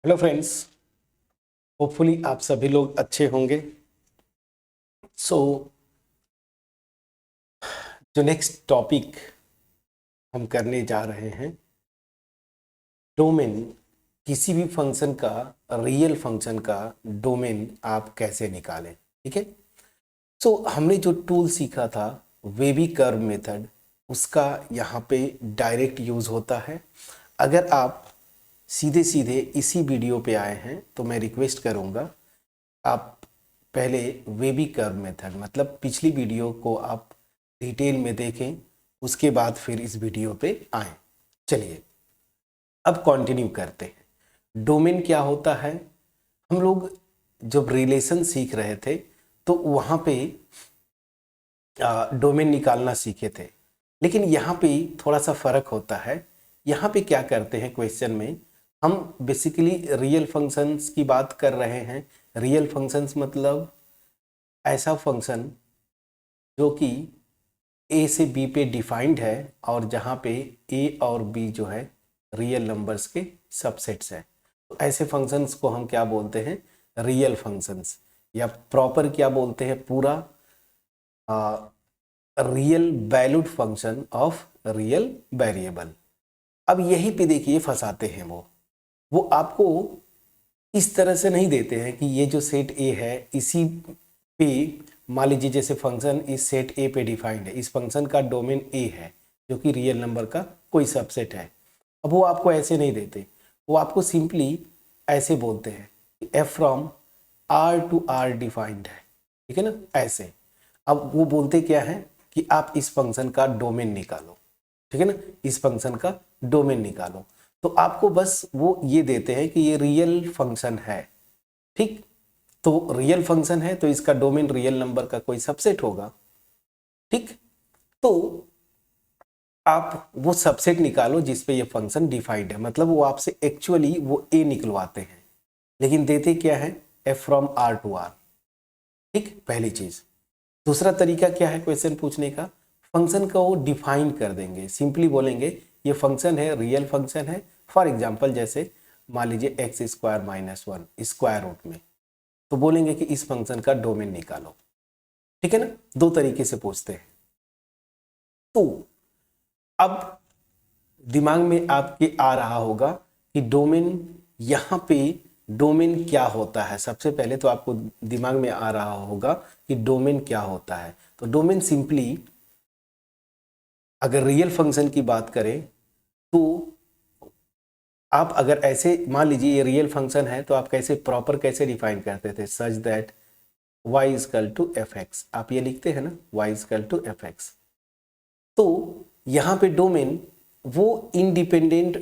Hello friends, hopefully आप सभी लोग अच्छे होंगे। सो जो नेक्स्ट टॉपिक हम करने जा रहे हैं, डोमेन। किसी भी फंक्शन का, रियल फंक्शन का डोमेन आप कैसे निकालें। ठीक है। सो हमने जो टूल सीखा था, वेबी कर्व मेथड, उसका यहाँ पे डायरेक्ट यूज़ होता है। अगर आप सीधे सीधे इसी वीडियो पे आए हैं तो मैं रिक्वेस्ट करूँगा, आप पहले वेबी कर्व मेथड मतलब पिछली वीडियो को आप डिटेल में देखें, उसके बाद फिर इस वीडियो पे आएँ। चलिए अब कंटिन्यू करते हैं। डोमेन क्या होता है? हम लोग जब रिलेशन सीख रहे थे तो वहाँ पे डोमेन निकालना सीखे थे, लेकिन यहाँ पे थोड़ा सा फ़र्क होता है। यहाँ पे क्या करते हैं, क्वेश्चन में हम बेसिकली रियल फंक्शंस की बात कर रहे हैं। रियल फंक्शंस मतलब ऐसा फंक्शन जो कि ए से बी पे डिफाइंड है और जहाँ पे ए और बी जो है रियल नंबर्स के सबसेट्स हैं। तो ऐसे फंक्शंस को हम क्या बोलते हैं? रियल फंक्शंस, या प्रॉपर क्या बोलते हैं, पूरा real valued function of real variable. अब यहीं पे देखिए फंसाते हैं वो आपको इस तरह से नहीं देते हैं कि ये जो सेट ए है इसी पे, मान लीजिए जैसे फंक्शन इस सेट ए पे डिफाइंड है, इस फंक्शन का डोमेन ए है जो कि रियल नंबर का कोई सबसेट है। अब वो आपको ऐसे नहीं देते, वो आपको सिंपली ऐसे बोलते हैं कि F from R to R defined है। ठीक है ना, ऐसे। अब वो बोलते क्या है कि आप इस फंक्शन का डोमेन निकालो। ठीक है ना, इस फंक्शन का डोमेन निकालो। तो आपको बस वो ये देते हैं कि ये रियल फंक्शन है। ठीक, तो रियल फंक्शन है तो इसका डोमेन रियल नंबर का कोई सबसेट होगा। ठीक, तो आप वो सबसेट निकालो जिस पे ये फंक्शन डिफाइंड है, मतलब वो आपसे एक्चुअली वो ए निकलवाते हैं, लेकिन देते क्या है? F from R to R. ठीक, पहली चीज। दूसरा तरीका क्या है क्वेश्चन पूछने का? फंक्शन को वो डिफाइन कर देंगे, सिंपली बोलेंगे ये फंक्शन है, रियल फंक्शन है। फॉर एग्जाम्पल जैसे मान लीजिए X square minus one square root में, तो बोलेंगे कि इस फंक्शन का डोमेन निकालो। ठीक है ना, दो तरीके से पूछते हैं। तो अब दिमाग में आपके आ रहा होगा कि डोमेन, यहाँ पे डोमेन क्या होता है। सबसे पहले तो आपको दिमाग में आ रहा होगा कि डोमेन क्या होता है। तो डोमेन सिंपली, अगर रियल फंक्शन की बात करें तो आप अगर ऐसे मान लीजिए ये रियल फंक्शन है तो आप कैसे प्रॉपर कैसे डिफाइन करते थे? Such that y equal to F X, आप ये लिखते हैं ना, y equal to F X. तो यहाँ पे डोमेन वो इंडिपेंडेंट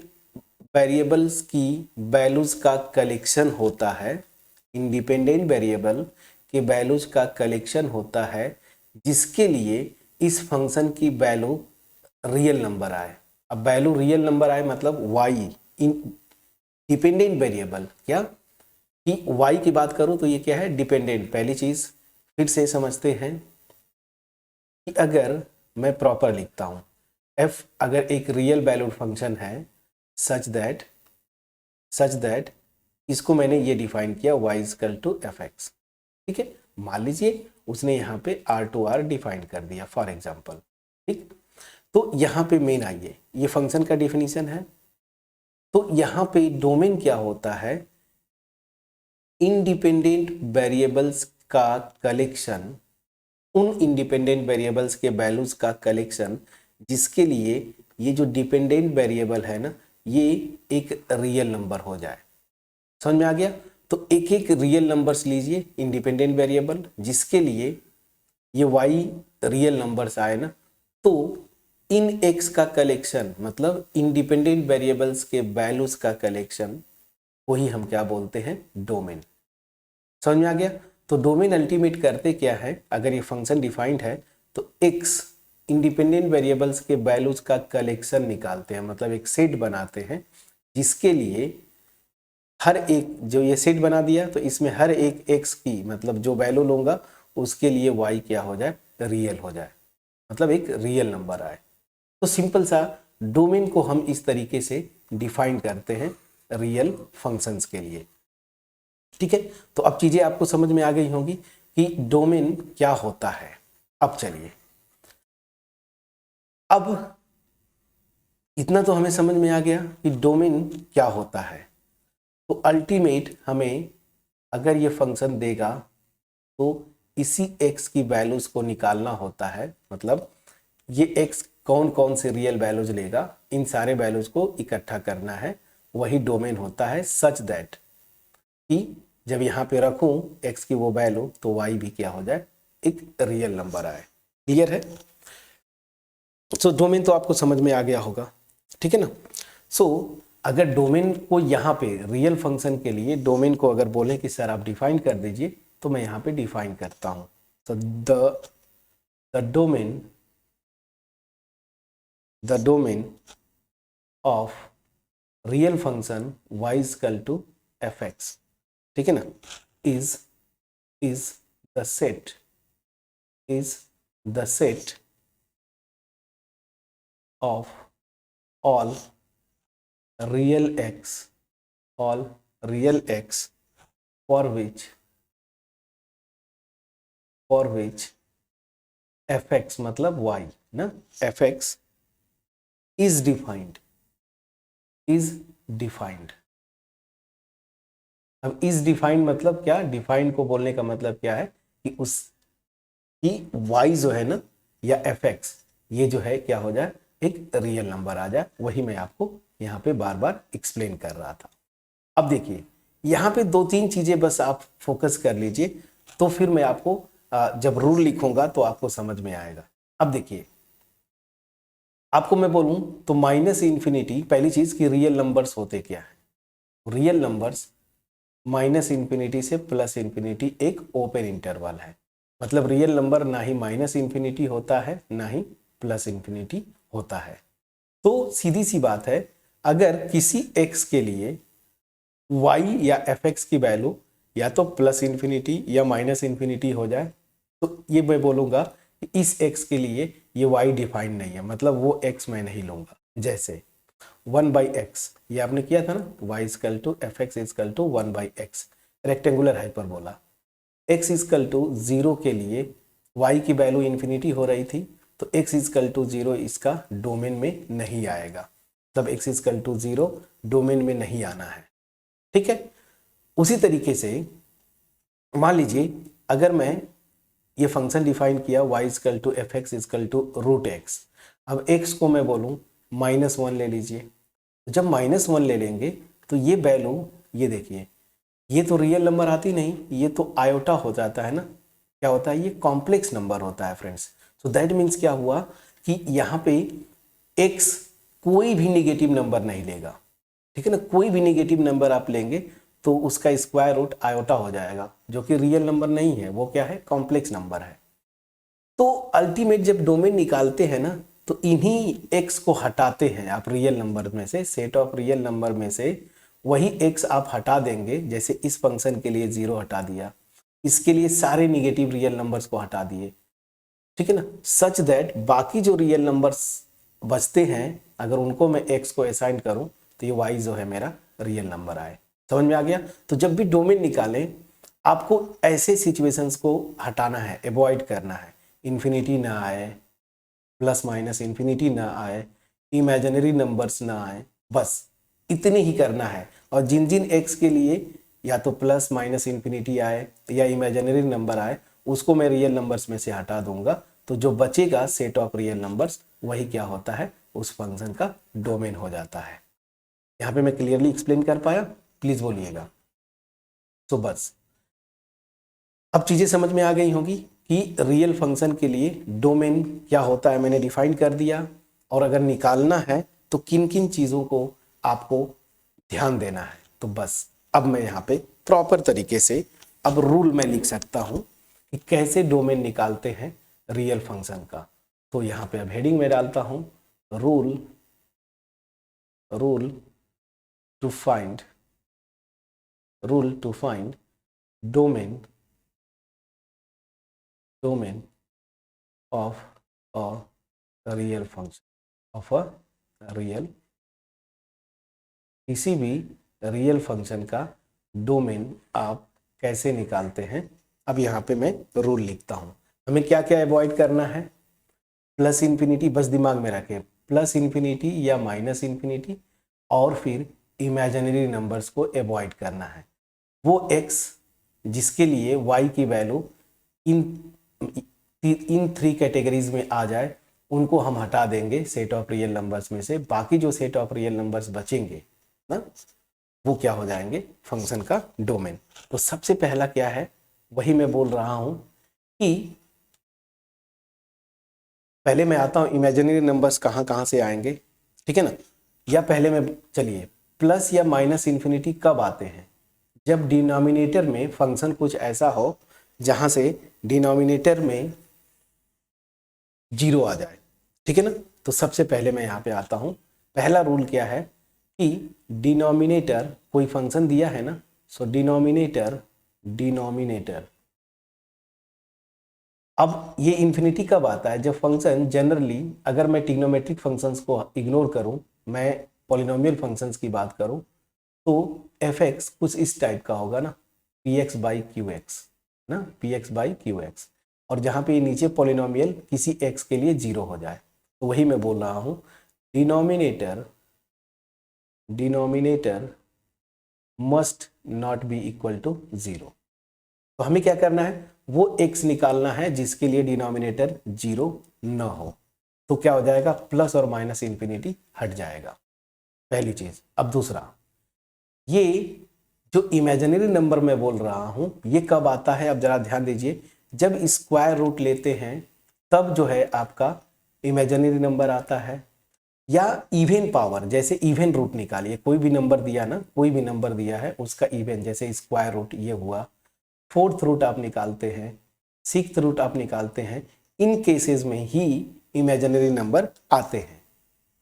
वेरिएबल्स की वैल्यूज का कलेक्शन होता है। इंडिपेंडेंट वेरिएबल के वैल्यूज का कलेक्शन होता है जिसके लिए इस फंक्शन की वैल्यू रियल नंबर आए। अब वैल्यू रियल नंबर आए मतलब y डिपेंडेंट वेरिएबल, क्या कि y की बात करूं तो ये क्या है? डिपेंडेंट। पहली चीज फिर से समझते हैं कि अगर मैं प्रॉपर लिखता हूं, f अगर एक रियल वैल्यूड फंक्शन है सच दैट इसको मैंने ये डिफाइन किया y equal to F X. ठीक है, मान लीजिए उसने यहाँ पे आर टू आर डिफाइन कर दिया फॉर एग्जाम्पल। ठीक, तो यहाँ पे मेन आइए, ये फंक्शन का डिफिनीशन है। तो यहाँ पे डोमेन क्या होता है? इंडिपेंडेंट वेरिएबल्स का कलेक्शन, उन इंडिपेंडेंट वेरिएबल्स के वैल्यूज का कलेक्शन जिसके लिए ये जो डिपेंडेंट वेरिएबल है ना, ये एक रियल नंबर हो जाए। समझ में आ गया? तो एक एक रियल नंबर्स लीजिए, इंडिपेंडेंट वेरिएबल जिसके लिए ये y रियल नंबर्स आए ना, तो इन x का कलेक्शन मतलब इंडिपेंडेंट वेरिएबल्स के वैल्यूज का कलेक्शन, वही हम क्या बोलते हैं? डोमेन। समझ में आ गया? तो डोमेन अल्टीमेट करते क्या है? अगर ये फंक्शन डिफाइंड है तो x इंडिपेंडेंट वेरिएबल्स के वैल्यूज का कलेक्शन निकालते हैं, मतलब एक सेट बनाते हैं जिसके लिए हर एक, जो ये सेट बना दिया तो इसमें हर एक x की मतलब जो वैल्यू लूंगा उसके लिए y क्या हो जाए? रियल हो जाए, मतलब एक रियल नंबर आए। तो सिंपल सा डोमेन को हम इस तरीके से डिफाइन करते हैं। रियल फंक्शंस के लिए। ठीक है, तो अब चीजें आपको समझ में आ गई होंगी कि डोमेन क्या होता है। अब चलिए, अब इतना तो हमें समझ में आ गया कि डोमेन क्या होता है। तो अल्टीमेट हमें अगर ये फंक्शन देगा तो इसी x की वैल्यूज को निकालना होता है। मतलब ये x कौन कौन से रियल वैल्यूज लेगा, इन सारे वैल्यूज को इकट्ठा करना है, वही डोमेन होता है। सच दैट कि जब यहाँ पे रखूं x की वो वैल्यू तो y भी क्या हो जाए, एक रियल नंबर आए। क्लियर है? सो डोमेन तो आपको समझ में आ गया होगा, ठीक है ना। सो अगर डोमेन को यहाँ पे रियल फंक्शन के लिए डोमेन को अगर बोले कि सर आप डिफाइन कर दीजिए, तो मैं यहाँ पे डिफाइन करता हूँ। तो the domain of real function y equal to F X, ठीक है ना, is the set of all real x for which fx मतलब y ना, fx is defined। अब is defined मतलब क्या, डिफाइंड को बोलने का मतलब क्या है कि उस कि y जो है ना या fx ये जो है क्या हो जाए, एक रियल नंबर आ जाए। वही मैं आपको यहाँ पे बार बार एक्सप्लेन कर रहा था। अब देखिए यहाँ पे दो तीन चीजें बस आप फोकस कर लीजिए, तो फिर मैं आपको जब रूल लिखूंगा तो आपको समझ में आएगा। अब देखिए, आपको मैं बोलूं तो माइनस इंफिनिटी, पहली चीज कि रियल नंबर्स होते क्या है। रियल नंबर्स माइनस इंफिनिटी से प्लस इंफिनिटी एक ओपन इंटरवल है। मतलब रियल नंबर ना ही माइनस इंफिनिटी होता है ना ही प्लस इंफिनिटी होता है। तो सीधी सी बात है, अगर किसी x के लिए y या fx की वैल्यू या तो प्लस इंफिनिटी या माइनस इंफिनिटी हो जाए, तो ये मैं बोलूंगा कि इस x के लिए ये y डिफाइंड नहीं है, मतलब वो x मैं नहीं लूंगा। जैसे 1/x ये आपने किया था ना, y equal to F X equal to 1/x, rectangular hyperbola. x equal to 0 के लिए y की वैल्यू इंफिनिटी हो रही थी, तो x इक्वल टू 0 इसका डोमेन में नहीं आएगा। तब x इक्वल टू 0 डोमेन में नहीं आना है, ठीक है। उसी तरीके से मान लीजिए अगर मैं ये फंक्शन डिफाइन किया y equal to F X equal to root X, अब x को मैं बोलूँ -1 ले लीजिए। जब -1 ले लेंगे तो ये वैल्यू, ये देखिए ये तो रियल नंबर आती नहीं, ये तो आयोटा हो जाता है ना। क्या होता है, ये कॉम्प्लेक्स नंबर होता है फ्रेंड्स। सो दैट मीन्स क्या हुआ कि यहाँ पे x कोई भी नेगेटिव नंबर नहीं लेगा, ठीक है ना। कोई भी नेगेटिव नंबर आप लेंगे तो उसका स्क्वायर रूट आयोटा हो जाएगा, जो कि रियल नंबर नहीं है, वो क्या है, कॉम्प्लेक्स नंबर है। तो अल्टीमेट जब डोमेन निकालते हैं ना, तो इन्हीं x को हटाते हैं आप रियल नंबर में से, सेट ऑफ रियल नंबर में से वही x आप हटा देंगे। जैसे इस फंक्शन के लिए 0 हटा दिया, इसके लिए सारे निगेटिव रियल नंबर्स को हटा दिए, ठीक है ना। सच दैट बाकी जो रियल नंबर्स बचते हैं, अगर उनको मैं x को असाइन करूं तो ये y जो है मेरा रियल नंबर आए। समझ में आ गया? तो जब भी डोमेन निकालें आपको ऐसे सिचुएशंस को हटाना है, अवॉइड करना है। इन्फिनिटी ना आए, प्लस माइनस इन्फिनिटी ना आए, इमेजिनरी नंबर्स ना आए, बस इतने ही करना है। और जिन जिन x के लिए या तो प्लस माइनस इन्फिनिटी आए या इमेजिनरी नंबर आए, उसको मैं रियल नंबर्स में से हटा दूंगा। तो जो बचेगा सेट ऑफ रियल नंबर्स, वही क्या होता है, उस फंक्शन का डोमेन हो जाता है। यहाँ पे मैं क्लियरली एक्सप्लेन कर पाया? प्लीज बोलिएगा। तो बस अब चीजें समझ में आ गई होंगी कि रियल फंक्शन के लिए डोमेन क्या होता है, मैंने डिफाइन कर दिया। और अगर निकालना है तो किन किन चीजों को आपको ध्यान देना है। तो बस अब मैं यहाँ पे प्रॉपर तरीके से अब रूल में लिख सकता हूँ कि कैसे डोमेन निकालते हैं रियल फंक्शन का। तो यहाँ पे अब हेडिंग में डालता हूँ rule to find domain of a real function, किसी भी रियल फंक्शन का डोमेन आप कैसे निकालते हैं। अब यहाँ पे मैं रूल लिखता हूँ। हमें क्या क्या अवॉइड करना है, प्लस इन्फिनिटी, बस दिमाग में रखें, प्लस इन्फिनिटी या माइनस इन्फिनिटी, और फिर इमेजिनरी नंबर्स को अवॉइड करना है। वो x जिसके लिए y की वैल्यू इन 3 कैटेगरीज में आ जाए, उनको हम हटा देंगे सेट ऑफ रियल नंबर्स में से। बाकी जो सेट ऑफ रियल नंबर्स बचेंगे ना, वो क्या हो जाएंगे, फंक्शन का डोमेन। तो सबसे पहला क्या है, वही मैं बोल रहा हूं कि पहले मैं आता हूं इमेजिनरी नंबर्स कहां कहां से आएंगे, ठीक है ना। या पहले मैं, चलिए, प्लस या माइनस इन्फिनिटी कब आते हैं, जब डिनोमिनेटर में फंक्शन कुछ ऐसा हो जहां से डिनोमिनेटर में 0 आ जाए, ठीक है ना। तो सबसे पहले मैं यहाँ पे आता हूँ। पहला रूल क्या है कि डिनोमिनेटर, कोई फंक्शन दिया है ना, सो डिनोमिनेटर अब ये इन्फिनिटी कब आता है, जब फंक्शन जनरली, अगर मैं ट्रिग्नोमेट्रिक फंक्शंस को इग्नोर करूं, मैं पॉलिनोमियल फंक्शंस की बात करूं, तो एफ एक्स कुछ इस टाइप का होगा ना, P X by Q X ना, P X by Q X, और जहाँ पे ये नीचे पॉलिनोमियल किसी एक्स के लिए 0 हो जाए। तो वही मैं बोल रहा हूँ, denominator must not be equal to 0। तो हमें क्या करना है, वो x निकालना है जिसके लिए डिनोमिनेटर 0 न हो। तो क्या हो जाएगा, प्लस और माइनस इन्फिनिटी हट जाएगा, पहली चीज। अब दूसरा, ये जो इमेजिनरी नंबर मैं बोल रहा हूं, ये कब आता है, अब जरा ध्यान दीजिए, जब स्क्वायर रूट लेते हैं तब जो है आपका इमेजिनरी नंबर आता है। या इवन पावर, जैसे इवन रूट निकालिए, कोई भी नंबर दिया ना, कोई भी नंबर दिया है उसका इवन, जैसे स्क्वायर रूट ये हुआ, फोर्थ रूट आप निकालते हैं, सिक्स्थ रूट आप निकालते हैं, इन केसेस में ही इमेजिनरी नंबर आते हैं,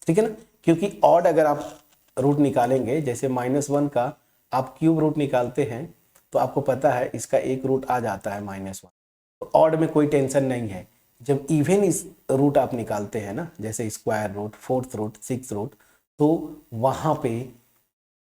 ठीक है ना। क्योंकि ऑड अगर आप रूट निकालेंगे, जैसे -1 का आप क्यूब रूट निकालते हैं, तो आपको पता है इसका एक रूट आ जाता है -1। तो ऑड में कोई टेंशन नहीं है। जब इवन इस रूट आप निकालते हैं ना, जैसे square root, fourth root, sixth root, तो वहां पे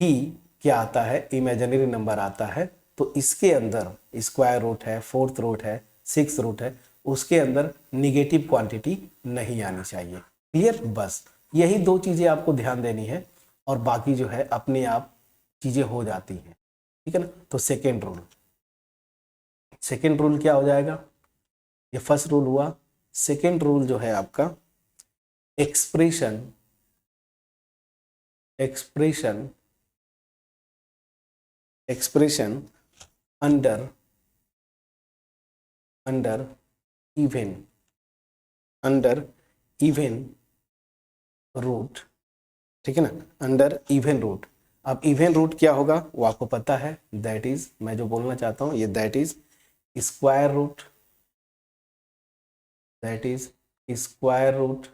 ही क्या आता है, इमेजिनरी नंबर आता है। तो इसके अंदर स्क्वायर रूट है, फोर्थ रूट है, सिक्स रूट है, उसके अंदर निगेटिव क्वांटिटी नहीं आनी चाहिए। क्लियर, बस यही दो चीजें आपको ध्यान देनी है, और बाकी जो है अपने आप चीजें हो जाती हैं, ठीक है ना। तो सेकेंड रूल क्या हो जाएगा, ये फर्स्ट रूल हुआ। सेकेंड रूल जो है आपका, एक्सप्रेशन अंडर इवन रूट, ठीक है ना, अंडर इवन रूट। अब इवन रूट क्या होगा वो आपको पता है, दैट इज, मैं जो बोलना चाहता हूं ये, दैट इज स्क्वायर रूट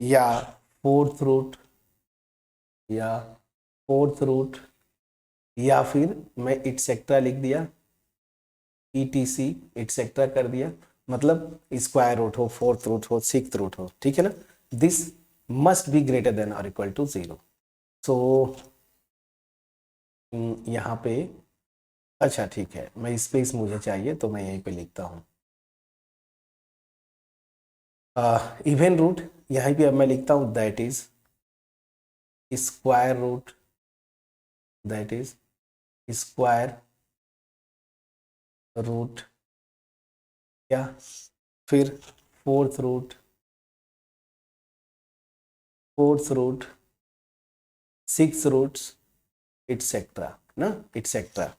या फोर्थ रूट या फिर मैं इटसेट्रा लिख दिया, ETC इटसेट्रा कर दिया, मतलब स्क्वायर रूट हो, फोर्थ रूट हो, सिक्स्थ रूट हो, ठीक है ना। This must be greater than और इक्वल टू 0। सो यहाँ पे, अच्छा ठीक है, मैं स्पेस मुझे चाहिए तो मैं यहीं पे लिखता हूँ इवन रूट। यहाँ पे अब मैं लिखता हूँ दैट इज स्क्वायर रूट क्या, फिर fourth root, six roots, et cetera ना, इटसेट्रा।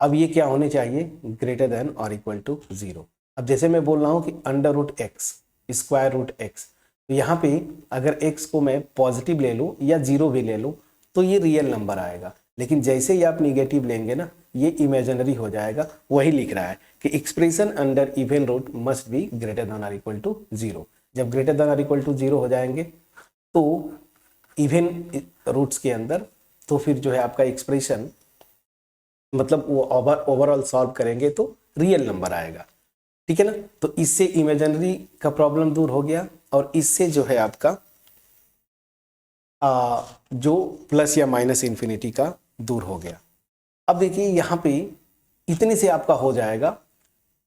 अब ये क्या होने चाहिए, ग्रेटर देन और इक्वल टू 0। अब जैसे मैं बोल रहा हूँ कि under root X, square root X, तो यहाँ पे अगर x को मैं पॉजिटिव ले लूँ या 0 भी ले लूँ तो ये रियल नंबर आएगा, लेकिन जैसे ही आप निगेटिव लेंगे ना, ये इमेजिनरी हो जाएगा। वही लिख रहा है कि expression under even root must be greater than और इक्वल टू 0। जब ग्रेटर देन और इक्वल टू 0 हो जाएंगे तो इवन रूट्स के अंदर, तो फिर जो है आपका एक्सप्रेशन, मतलब वो ओवरऑल सॉल्व करेंगे तो रियल नंबर आएगा, ठीक है ना। तो इससे इमेजिनरी का प्रॉब्लम दूर हो गया, और इससे जो है आपका जो प्लस या माइनस इन्फिनिटी का दूर हो गया। अब देखिए यहाँ पे इतने से आपका हो जाएगा।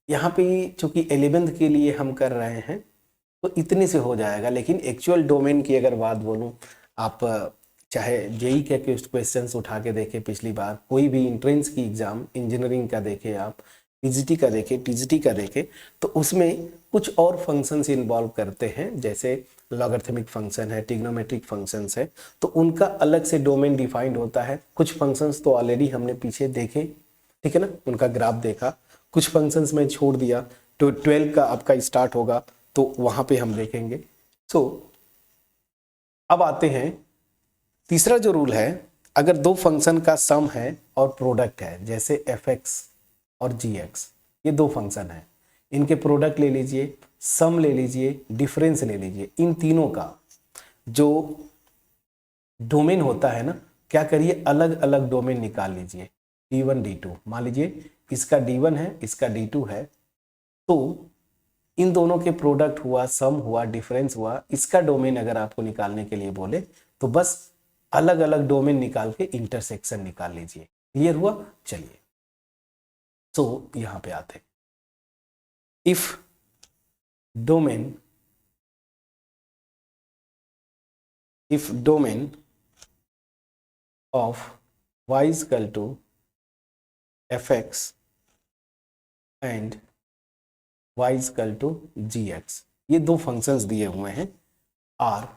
यहाँ पे चूंकि 11th के लिए हम कर रहे हैं तो इतने से हो जाएगा, लेकिन एक्चुअल डोमेन की अगर बात बोलूँ, आप चाहे जेई के क्वेश्चंस उठा के देखें, पिछली बार कोई भी इंट्रेंस की एग्जाम इंजीनियरिंग का देखें, आप पीजीटी का देखें, टीजीटी का देखें, तो उसमें कुछ और फंक्शंस इन्वॉल्व करते हैं, जैसे लॉगरिथमिक फंक्शन है, ट्रिग्नोमेट्रिक फंक्शंस है, तो उनका अलग से डोमेन डिफाइंड होता है। कुछ फंक्शंस तो ऑलरेडी हमने पीछे देखे, ठीक है ना, उनका ग्राफ देखा। कुछ फंक्शंस में छोड़ दिया, तो 12 का आपका स्टार्ट होगा तो वहां पे हम देखेंगे। सो अब आते हैं तीसरा जो रूल है, अगर दो फंक्शन का सम है और प्रोडक्ट है, जैसे fx और gx, ये दो फंक्शन है, इनके प्रोडक्ट ले लीजिए, सम ले लीजिए, डिफरेंस ले लीजिए, इन तीनों का जो डोमेन होता है ना, क्या करिए, अलग अलग डोमेन निकाल लीजिए, d1 d2। मान लीजिए इसका d1 है, इसका d2 है, तो इन दोनों के प्रोडक्ट हुआ, सम हुआ, डिफरेंस हुआ, इसका डोमेन अगर आपको निकालने के लिए बोले तो बस अलग अलग डोमेन निकाल के इंटरसेक्शन निकाल लीजिए। क्लियर हुआ? चलिए, तो यहां पे आते हैं। If domain of y is equal to fx and y is equal to gx, ये दो फंक्शंस दिए हुए हैं, आर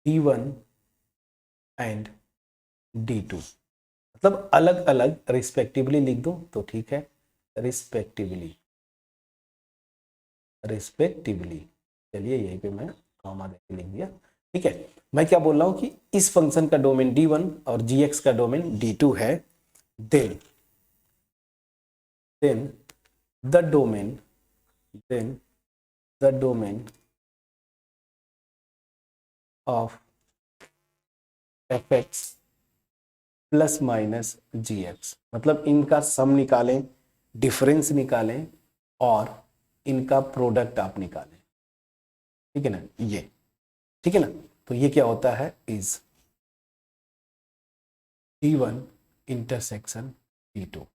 d1 एंड d2, मतलब अलग अलग रिस्पेक्टिवली लिख दो तो ठीक है, रिस्पेक्टिवली। चलिए यहीं पे मैं कॉमा देके लिख दिया, ठीक है। मैं क्या बोल रहा हूं कि इस फंक्शन का डोमेन d1 और gx का डोमेन d2 है, then the domain of fx plus minus gx, मतलब इनका सम निकालें, डिफरेंस निकालें और इनका प्रोडक्ट आप निकालें, ठीक है ना, ये ठीक है ना। तो ये क्या होता है, इज d1 इंटरसेक्शन d2।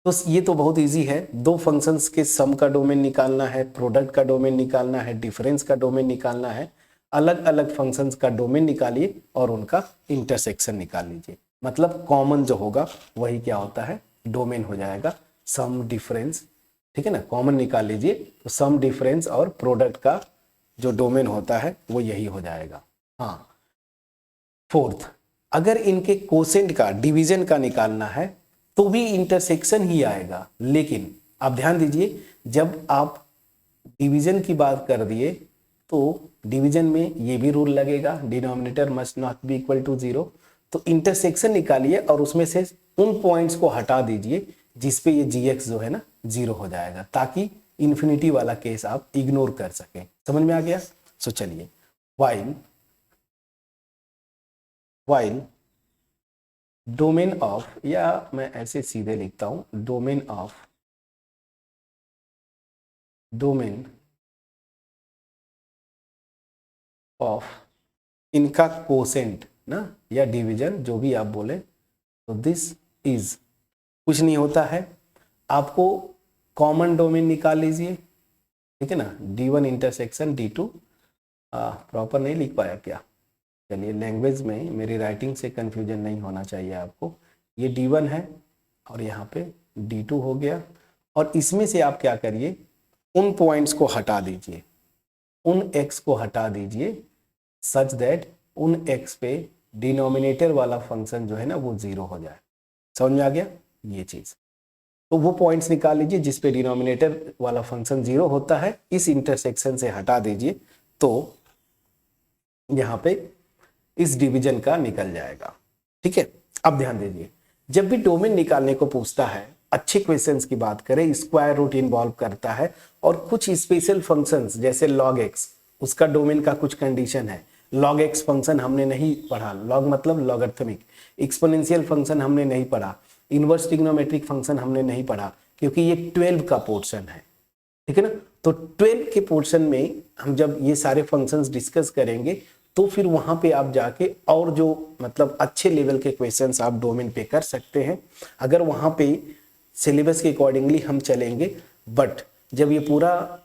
तो ये तो बहुत इजी है, दो फंक्शंस के सम का डोमेन निकालना है, प्रोडक्ट का डोमेन निकालना है, डिफरेंस का डोमेन निकालना है, अलग अलग फंक्शंस का डोमेन निकालिए और उनका इंटरसेक्शन निकाल लीजिए। मतलब कॉमन जो होगा वही क्या होता है, डोमेन हो जाएगा, सम डिफरेंस, ठीक है ना, कॉमन निकाल लीजिए तो सम डिफरेंस और प्रोडक्ट का जो डोमेन होता है वो यही हो जाएगा। हाँ, फोर्थ, अगर इनके कोसेंट का, डिवीजन का निकालना है तो भी इंटरसेक्शन ही आएगा, लेकिन आप ध्यान दीजिए, जब आप डिवीजन की बात कर दिए तो डिवीजन में ये भी रूल लगेगा, denominator must not be equal to 0। तो इंटरसेक्शन निकालिए और उसमें से उन पॉइंट्स को हटा दीजिए जिसपे ये gx जो है ना 0 हो जाएगा, ताकि इन्फिनिटी वाला केस आप इग्नोर कर सकें। समझ में आ गया? सो चलिए, वाइल डोमेन ऑफ, या मैं ऐसे सीधे लिखता हूं, डोमेन ऑफ इनका कोसेंट ना, या डिवीजन, जो भी आप बोले, तो दिस इज, कुछ नहीं होता है, आपको कॉमन डोमेन निकाल लीजिए, ठीक है ना, d1 इंटरसेक्शन d2। प्रॉपर नहीं लिख पाया क्या? चलिए, लैंग्वेज में मेरी राइटिंग से कंफ्यूजन नहीं होना चाहिए आपको। ये d1 है और यहाँ पे d2 हो गया, और इसमें से आप क्या करिए, उन पॉइंट्स को हटा दीजिए, उन x को हटा दीजिए, सच दैट उन x पे डिनोमिनेटर वाला फंक्शन जो है ना वो 0 हो जाए। समझ में आ गया ये चीज? तो वो पॉइंट्स निकाल लीजिए जिस पे डिनोमिनेटर वाला फंक्शन 0 होता है, इस इंटरसेक्शन से हटा दीजिए, तो यहाँ पे इस डिवीजन का निकल जाएगा, ठीक है। अब ध्यान दीजिए, जब भी डोमेन निकालने को पूछता है, अच्छे क्वेश्चंस की बात करें, स्क्वायर रूट इन्वॉल्व करता है, और कुछ स्पेशल फंक्शंस जैसे log x, उसका डोमेन का कुछ कंडीशन है। log x फंक्शन हमने नहीं पढ़ा, log मतलब लॉगरिथमिक, एक्सपोनेंशियल फंक्शन हमने नहीं पढ़ा, इनवर्स ट्रिग्नोमेट्रिक फंक्शन हमने नहीं पढ़ा, क्योंकि ये 12 का पोर्शन है, ठीक है ना। तो 12 के पोर्शन में हम जब ये सारे फंक्शंस डिस्कस करेंगे तो फिर वहाँ पे आप जाके और जो मतलब अच्छे लेवल के क्वेश्चंस आप डोमेन पे कर सकते हैं, अगर वहाँ पे सिलेबस के अकॉर्डिंगली हम चलेंगे। बट जब ये पूरा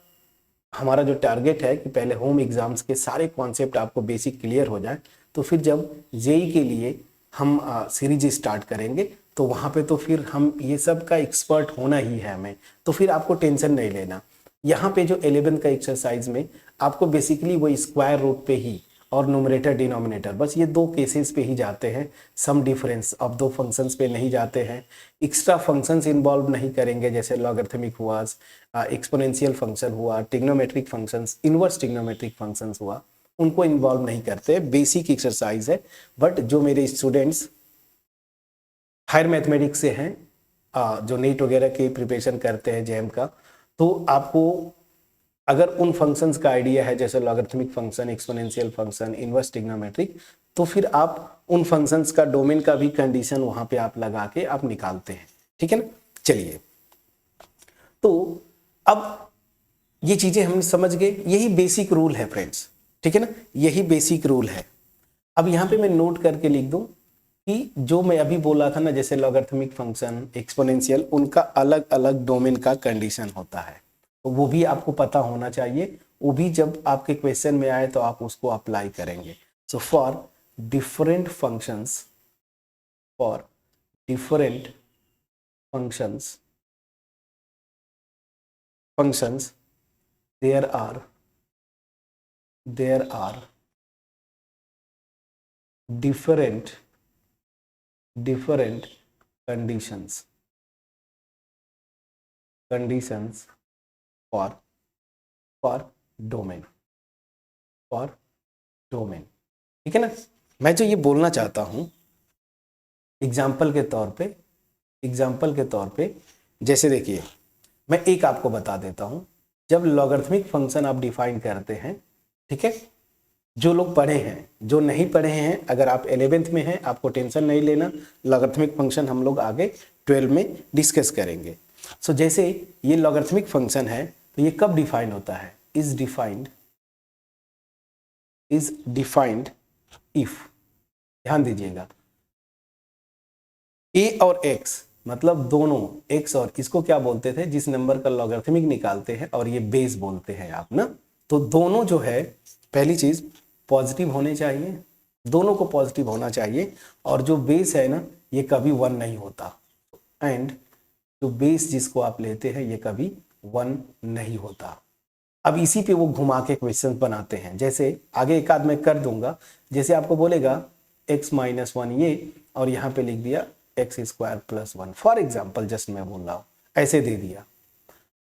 हमारा जो टारगेट है कि पहले होम एग्जाम्स के सारे कॉन्सेप्ट आपको बेसिक क्लियर हो जाए, तो फिर जब जेई के लिए हम सीरीज स्टार्ट करेंगे तो वहाँ पे तो फिर हम ये सब का एक्सपर्ट होना ही है हमें, तो फिर आपको टेंशन नहीं लेना। यहाँ पे जो 11th का एक्सरसाइज में आपको बेसिकली वो स्क्वायर रूट पे ही और न्यूमरेटर डिनोमिनेटर, बस ये दो केसेस पे ही जाते हैं, सम डिफरेंस अब दो फंक्शंस पे नहीं जाते हैं। एक्स्ट्रा फंक्शंस इन्वॉल्व नहीं करेंगे, जैसे लॉगरिथमिक हुआ, एक्सपोनेंशियल फंक्शन हुआ, trigonometric functions, inverse trigonometric functions हुआ, उनको इन्वॉल्व नहीं करते। बेसिक एक्सरसाइज है। बट जो मेरे स्टूडेंट्स हायर मैथमेटिक्स से हैं, जो नीट वगैरह की प्रिपरेशन करते हैं जेएम का, तो आपको अगर उन फंक्शंस का आइडिया है जैसे logarithmic function, exponential function, inverse trigonometric, तो फिर आप उन फंक्शंस का डोमेन का भी कंडीशन वहां पे आप लगा के आप निकालते हैं। ठीक है ना। चलिए, तो अब ये चीजें हम समझ गए, यही बेसिक रूल है फ्रेंड्स। ठीक है ना, यही बेसिक रूल है। अब यहाँ पे मैं नोट करके लिख दूं कि जो मैं अभी बोला था ना, जैसे लॉगरिथमिक फंक्शन, एक्सपोनेंशियल, उनका अलग अलग डोमेन का कंडीशन होता है, तो वो भी आपको पता होना चाहिए। वो भी जब आपके क्वेश्चन में आए तो आप उसको अप्लाई करेंगे। So for different functions, for different functions functions there are different conditions for domain, for domain। ठीक है ना। मैं जो ये बोलना चाहता हूं एग्जाम्पल के तौर पे जैसे देखिए, मैं एक आपको बता देता हूं। जब लॉगरिथमिक फंक्शन आप डिफाइन करते हैं, ठीक है, जो लोग पढ़े हैं, जो नहीं पढ़े हैं, अगर आप 11th में हैं आपको टेंशन नहीं लेना, लॉगरिथमिक फंक्शन हम लोग आगे 12 में डिस्कस करेंगे। सो जैसे ये लॉगरिथमिक फंक्शन है तो ये कब डिफाइन होता है? इज डिफाइंड इफ, ध्यान दीजिएगा, ए और एक्स मतलब दोनों, एक्स और इसको क्या बोलते थे, जिस नंबर का लॉगरिथमिक निकालते हैं, और ये बेस बोलते हैं आप ना, तो दोनों जो है पहली चीज पॉजिटिव होने चाहिए, दोनों को पॉजिटिव होना चाहिए, और जो बेस है ना ये कभी 1 नहीं होता, एंड जो बेस जिसको आप लेते हैं ये कभी 1 नहीं होता। अब इसी पे वो घुमा के क्वेश्चन बनाते हैं, जैसे आगे एक आध मैं कर दूंगा, जैसे आपको बोलेगा x माइनस 1 ये, और यहाँ पे लिख दिया x square plus 1, for example just मैं बोल रहा हूँ, ऐसे दे दिया,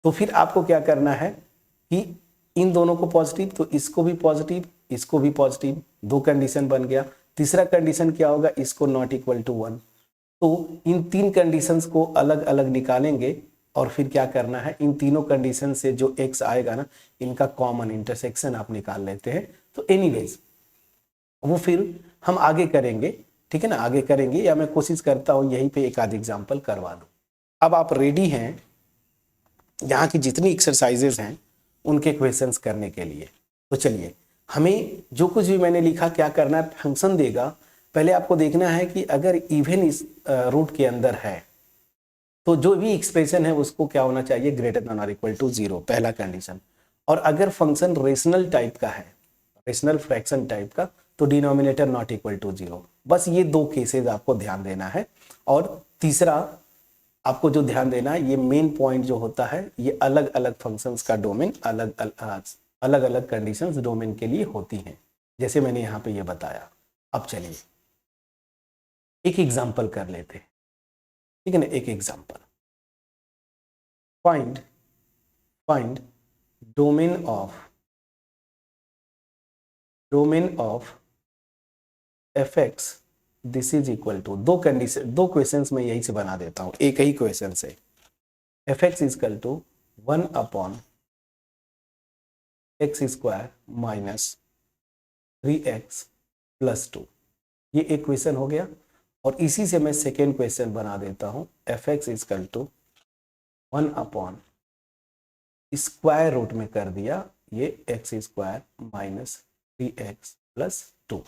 तो फिर आपको क्या करना है कि इन दोनों को पॉजिटिव, तो इसको भी पॉजिटिव, इसको भी पॉजिटिव, दो कंडीशन बन गया। तीसरा कंडीशन क्या होगा, इसको नॉट इक्वल टू 1, तो इन तीन कंडीशंस को अलग अलग निकालेंगे, और फिर क्या करना है, इन तीनों कंडीशन से जो x आएगा ना, इनका कॉमन इंटरसेक्शन आप निकाल लेते हैं। तो एनीवेज वो फिर हम आगे करेंगे, ठीक है ना, आगे करेंगे, या मैं कोशिश करता हूं यहीं पे एक आध एग्जांपल करवा दूं। अब आप रेडी हैं यहाँ की जितनी एक्सरसाइजेस हैं उनके क्वेश्चंस करने के लिए? तो चलिए, हमें जो कुछ भी मैंने लिखा क्या करना है, फंक्शन देगा, पहले आपको देखना है कि अगर इवन इस रूट के अंदर है तो जो भी एक्सप्रेशन है उसको क्या होना चाहिए, ग्रेटर देन और इक्वल टू 0, पहला कंडीशन। और अगर फंक्शन रेशनल टाइप का है, रेशनल फ्रैक्शन टाइप का, तो डिनोमिनेटर नॉट इक्वल टू 0। बस ये दो केसेस आपको ध्यान देना है। और तीसरा आपको जो ध्यान देना है, ये मेन पॉइंट जो होता है, ये अलग अलग फंक्शंस का डोमेन अलग अलग कंडीशंस डोमेन के लिए होती हैं, जैसे मैंने यहाँ पे ये बताया। अब चलिए एक एग्जांपल कर लेते हैं, ठीक है ना, एक example, find domain of fx, this is equal to, दो कंडीशन, दो क्वेश्चंस में यही से बना देता हूं, एक ही क्वेश्चन से, fx is equal to 1 upon X square minus 3x plus 2, ये एक क्वेश्चन हो गया। और इसी से मैं सेकेंड क्वेश्चन बना देता हूं, fx is equal to 1 upon square root में कर दिया ये एक्स स्क्वायर माइनस 3x +2।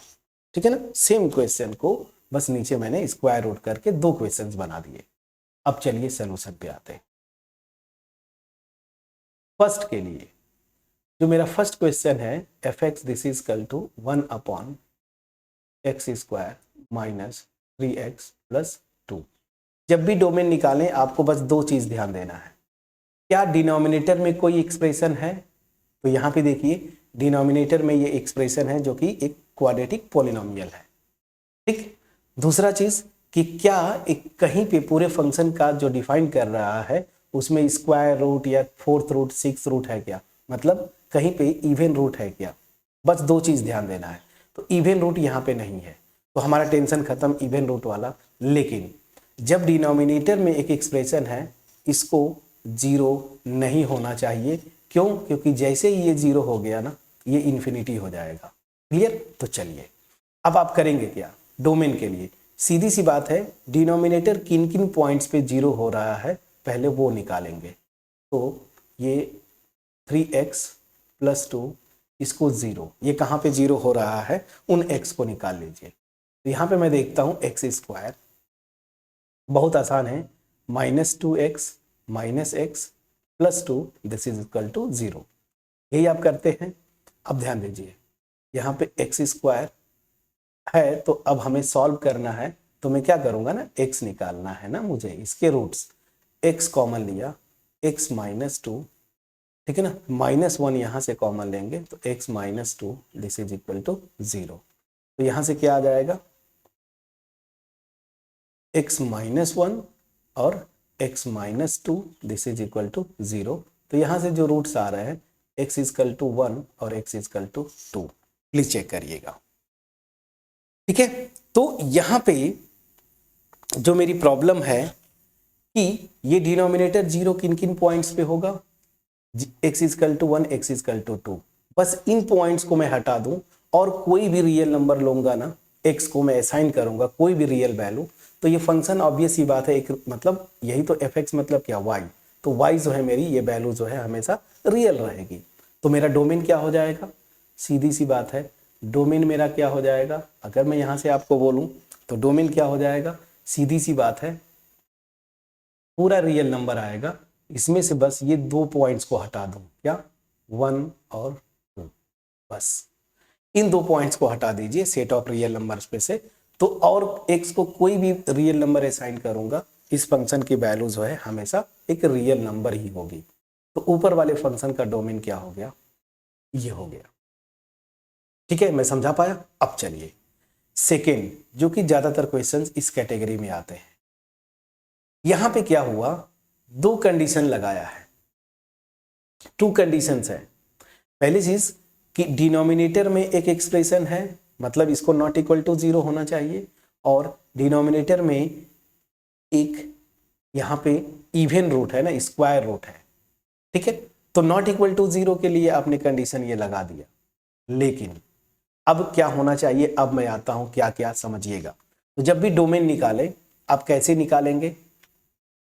ठीक है ना, सेम क्वेश्चन को बस नीचे मैंने स्क्वायर रूट करके 2 क्वेश्चंस बना दिए। अब चलिए सोल्यूशन पे आते हैं। फर्स्ट के लिए जो मेरा फर्स्ट क्वेश्चन है fx this is equal to 1/x² minus 3x plus 2। जब भी डोमेन निकालें आपको बस 2 चीज ध्यान देना है। क्या डिनोमिनेटर में कोई एक्सप्रेशन है? तो यहाँ पे देखिए डिनोमिनेटर में ये एक्सप्रेशन है जो कि एक क्वाड्रेटिक पॉलिनोमियल है। ठीक। दूसरा चीज कि क्या एक कहीं पे पूरे फंक्शन का जो डिफाइन कर रहा है उसमें स्क्वायर रूट या 4th रूट 6th रूट है क्या, मतलब कहीं पे इवन रूट है क्या। बस 2 चीज ध्यान देना है। तो इवन रूट यहाँ पे नहीं है तो हमारा टेंशन खत्म इवन रूट वाला। लेकिन जब डिनोमिनेटर में एक एक्सप्रेशन है इसको 0 नहीं होना चाहिए। क्यों? क्योंकि जैसे ही ये 0 हो गया ना ये इन्फिनिटी हो जाएगा। क्लियर? तो चलिए अब आप करेंगे क्या डोमेन के लिए। सीधी सी बात है, डिनोमिनेटर किन किन पॉइंट्स पे 0 हो रहा है पहले वो निकालेंगे। तो ये 3x प्लस 2 इसको 0, ये कहाँ पे 0 हो रहा है उन x को निकाल लीजिए। तो यहाँ पे मैं देखता हूँ x², बहुत आसान है, -2x minus x plus 2 this is equal to 0। यही आप करते हैं। अब ध्यान दीजिए यहाँ पे x² है तो अब हमें सॉल्व करना है। तो मैं क्या करूंगा ना, x निकालना है ना मुझे, इसके रूट्स x कॉमन लिया, x -2, ठीक है ना, -1 यहाँ से कॉमन लेंगे तो x -2 this is equal to 0। तो यहाँ से क्या आ जाएगा x -1 और x -2 this is equal to 0। तो यहाँ से जो रूट्स आ रहे हैं x इक्वल टू 1 और x equal to 2, please check करिएगा। ठीक है, तो यहाँ पे जो मेरी प्रॉब्लम है कि ये डिनोमिनेटर 0 किन किन पॉइंट्स पे होगा, x equal to 1 x equal to 2, बस इन पॉइंट्स को मैं हटा दूं और कोई भी रियल नंबर लूंगा ना, x को मैं असाइन करूंगा कोई भी रियल वैल्यू, तो ये फंक्शन ऑब्वियस ही बात है एक मतलब यही तो fx मतलब क्या y, तो y जो है मेरी ये वैल्यू जो है हमेशा रियल रहेगी। तो मेरा डोमेन क्या हो जाएगा, सीधी सी बात है, डोमेन मेरा क्या हो जाएगा, अगर मैं यहां से आपको बोलूं तो डोमेन क्या हो जाएगा, सीधी सी बात है पूरा रियल नंबर आएगा। इसमें से बस ये 2 पॉइंट्स को हटा दूं, क्या 1 और 2, बस इन 2 पॉइंट्स को हटा दीजिए सेट ऑफ रियल नंबर्स पे से। तो और x को कोई भी रियल नंबर असाइन करूंगा इस फंक्शन की वैल्यू जो है हमेशा एक रियल नंबर ही होगी। तो ऊपर वाले फंक्शन का डोमेन क्या हो गया, ये हो गया। ठीक है, मैं समझा पाया। अब चलिए सेकेंड, जो कि ज्यादातर क्वेश्चंस इस कैटेगरी में आते हैं। यहां पे क्या हुआ, 2 कंडीशन लगाया है, 2 कंडीशंस है। पहली चीज कि डिनोमिनेटर में एक एक्सप्रेशन है, मतलब इसको नॉट इक्वल टू 0 होना चाहिए, और डिनोमिनेटर में एक यहाँ पे इवन रूट है ना, स्क्वायर रूट है। ठीक है, तो नॉट इक्वल टू 0 के लिए आपने कंडीशन ये लगा दिया। लेकिन अब क्या होना चाहिए, अब मैं आता हूं क्या क्या समझिएगा। तो जब भी डोमेन निकाले आप कैसे निकालेंगे,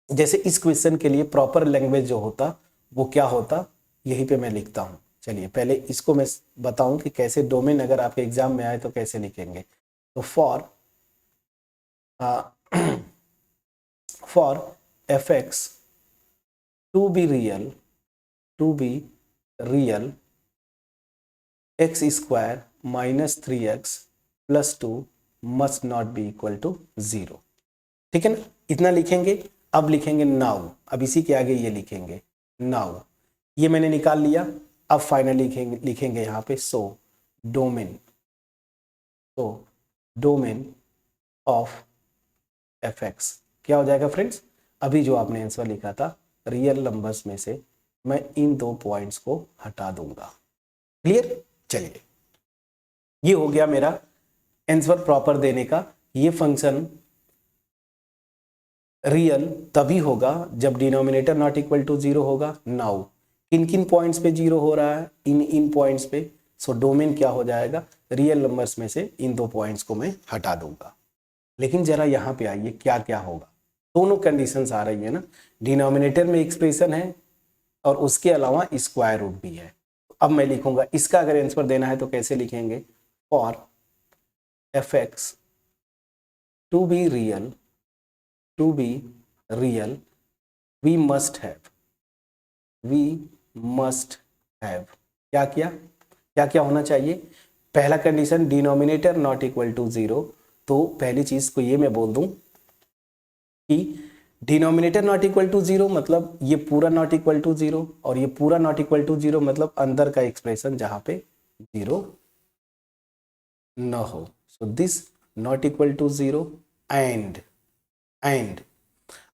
जैसे इस क्वेश्चन के लिए प्रॉपर लैंग्वेज जो होता वो क्या होता, यहीं पे मैं लिखता हूं। चलिए पहले इसको मैं बताऊं कि कैसे डोमेन अगर आपके एग्जाम में आए तो कैसे लिखेंगे। तो for fx to be real x² minus 3x plus 2 must not be equal to 0। ठीक है ना, इतना लिखेंगे। अब लिखेंगे नाउ, अब इसी के आगे ये लिखेंगे नाउ, ये मैंने निकाल लिया। अब फाइनल लिखेंगे यहाँ पे सो डोमेन ऑफ fx क्या हो जाएगा फ्रेंड्स, अभी जो आपने आंसर लिखा था रियल नंबर्स में से मैं इन 2 पॉइंट्स को हटा दूंगा। क्लियर? चलिए ये हो गया मेरा आंसर प्रॉपर देने का। ये फंक्शन रियल तभी होगा जब डिनोमिनेटर नॉट इक्वल टू 0 होगा। नाउ किन किन पॉइंट्स पे 0 हो रहा है, इन पॉइंट्स पे। सो डोमेन क्या हो जाएगा, रियल नंबर्स में से इन 2 पॉइंट्स को मैं हटा दूंगा। लेकिन जरा यहाँ पे आइए क्या क्या होगा, दोनों कंडीशंस आ रही है ना, डिनोमिनेटर में एक्सप्रेशन है और उसके अलावा स्क्वायर रूट भी है। अब मैं लिखूंगा, इसका अगर आंसर देना है तो कैसे लिखेंगे, for fx to be real, we must have क्या क्या होना चाहिए? पहला condition denominator not equal to 0, तो पहली चीज को ये मैं बोल दूं कि डिनोमिनेटर नॉट इक्वल टू 0 मतलब ये पूरा नॉट इक्वल टू 0, और ये पूरा नॉट इक्वल टू 0 मतलब अंदर का एक्सप्रेशन जहां पे 0 न हो। So this not equal to 0 and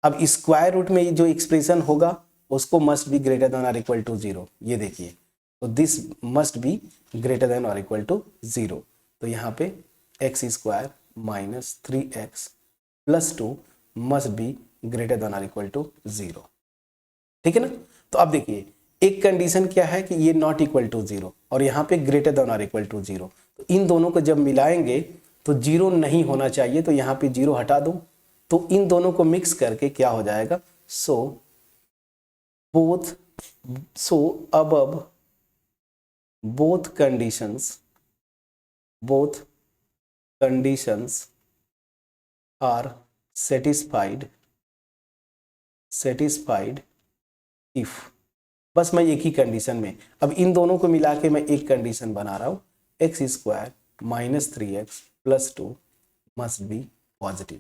अब स्क्वायर रूट में जो एक्सप्रेशन होगा उसको मस्ट बी ग्रेटर देन और इक्वल टू 0। ये देखिए, तो this must be greater than और इक्वल टू 0। तो यहाँ पे x square minus 3x plus 2 must be greater than और इक्वल टू 0। ठीक है ना? तो अब देखिए, एक कंडीशन क्या है कि ये नॉट इक्वल टू 0 और यहाँ पे ग्रेटर देन और इक्वल टू 0। तो इन दोनों को जब मिलाएंगे तो 0 नहीं होना चाहिए, तो यहाँ पे 0 हटा दूं, तो इन दोनों को मिक्स करके क्या हो जाएगा? above both conditions are satisfied if, बस मैं एक ही कंडीशन में, अब इन दोनों को मिला के मैं एक कंडीशन बना रहा हूं, x square minus 3x plus 2 must B positive.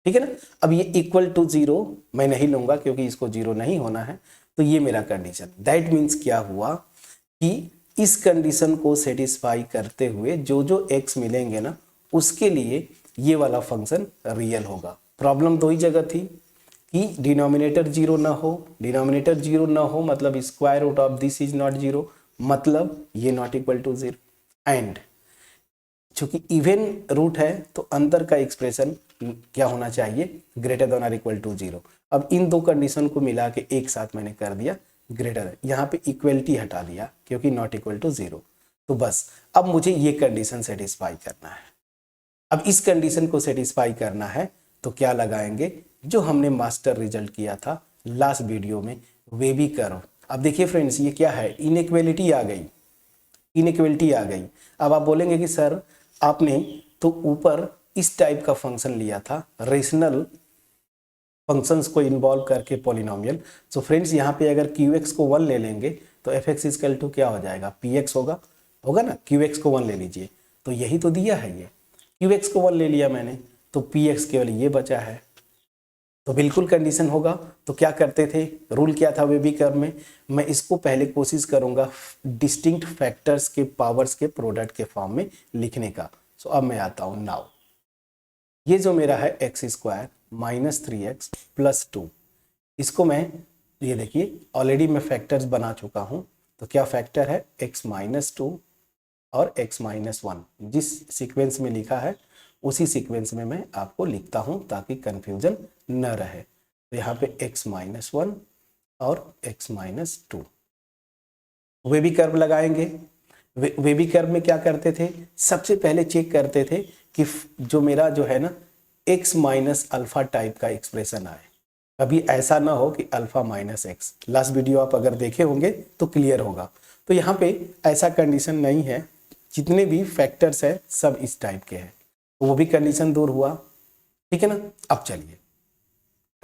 ठीक है ना? अब ये इक्वल टू 0 मैं नहीं लूंगा क्योंकि इसको 0 नहीं होना है, तो ये मेरा कंडीशन। दैट मीन्स क्या हुआ कि इस कंडीशन को सेटिस्फाई करते हुए जो जो x मिलेंगे ना, उसके लिए ये वाला फंक्शन रियल होगा। प्रॉब्लम दो ही जगह थी कि डिनोमिनेटर 0 ना हो, डिनोमिनेटर 0 ना हो मतलब square root of this is not 0, मतलब ये नॉट इक्वल टू 0, एंड चूंकि इवन रूट है तो अंदर का एक्सप्रेशन क्या होना चाहिए? ग्रेटर देन और इक्वल टू 0। अब इन दो कंडीशन को मिला के एक साथ मैंने कर दिया ग्रेटर, यहाँ पे इक्वलिटी हटा दिया क्योंकि नॉट इक्वल टू 0। तो बस अब मुझे ये कंडीशन सेटिस्फाई करना है। अब इस कंडीशन को सेटिस्फाई करना है तो क्या लगाएंगे? जो हमने मास्टर रिजल्ट किया था लास्ट वीडियो में, वेबी कर्व। अब देखिए फ्रेंड्स, ये क्या है? इनइक्वलिटी आ गई, इनइक्वलिटी आ गई। अब आप बोलेंगे कि सर आपने तो ऊपर इस टाइप का फंक्शन लिया था, रेशनल फंक्शंस को इन्वॉल्व करके पॉलिनोमियल। सो फ्रेंड्स, यहाँ पे अगर qx को 1 ले लेंगे तो fx इक्वल टू क्या हो जाएगा? px होगा ना? qx को 1 ले लीजिए, तो यही तो दिया है। ये qx को 1 ले लिया मैंने, तो px केवल ये बचा है, तो बिल्कुल कंडीशन होगा। तो क्या करते थे? रूल क्या था वेबी कर्व में? मैं इसको पहले कोशिश करूंगा डिस्टिंक्ट फैक्टर्स के पावर्स के प्रोडक्ट के फॉर्म में लिखने का। सो अब मैं आता हूं नाउ, ये जो मेरा है x square minus 3x plus 2, इसको मैं, ये देखिए ऑलरेडी मैं फैक्टर्स बना चुका हूं। तो क्या फैक्टर है? x माइनस 2 और x माइनस 1, जिस सीक्वेंस में लिखा है उसी सीक्वेंस में मैं आपको लिखता हूं ताकि कंफ्यूजन न रहे। तो यहाँ पे x माइनस 1 और x माइनस 2, वेबी कर्व लगाएंगे। वेबी कर्व में क्या करते थे? सबसे पहले चेक करते थे कि जो मेरा जो है ना x माइनस अल्फा टाइप का एक्सप्रेशन आए, कभी ऐसा ना हो कि alpha minus x. Last video आप अगर देखे होंगे तो क्लियर होगा। तो यहाँ पे ऐसा कंडीशन नहीं है, जितने भी फैक्टर्स है सब इस टाइप के हैं, वो भी कंडीशन दूर हुआ। ठीक है ना? अब चलिए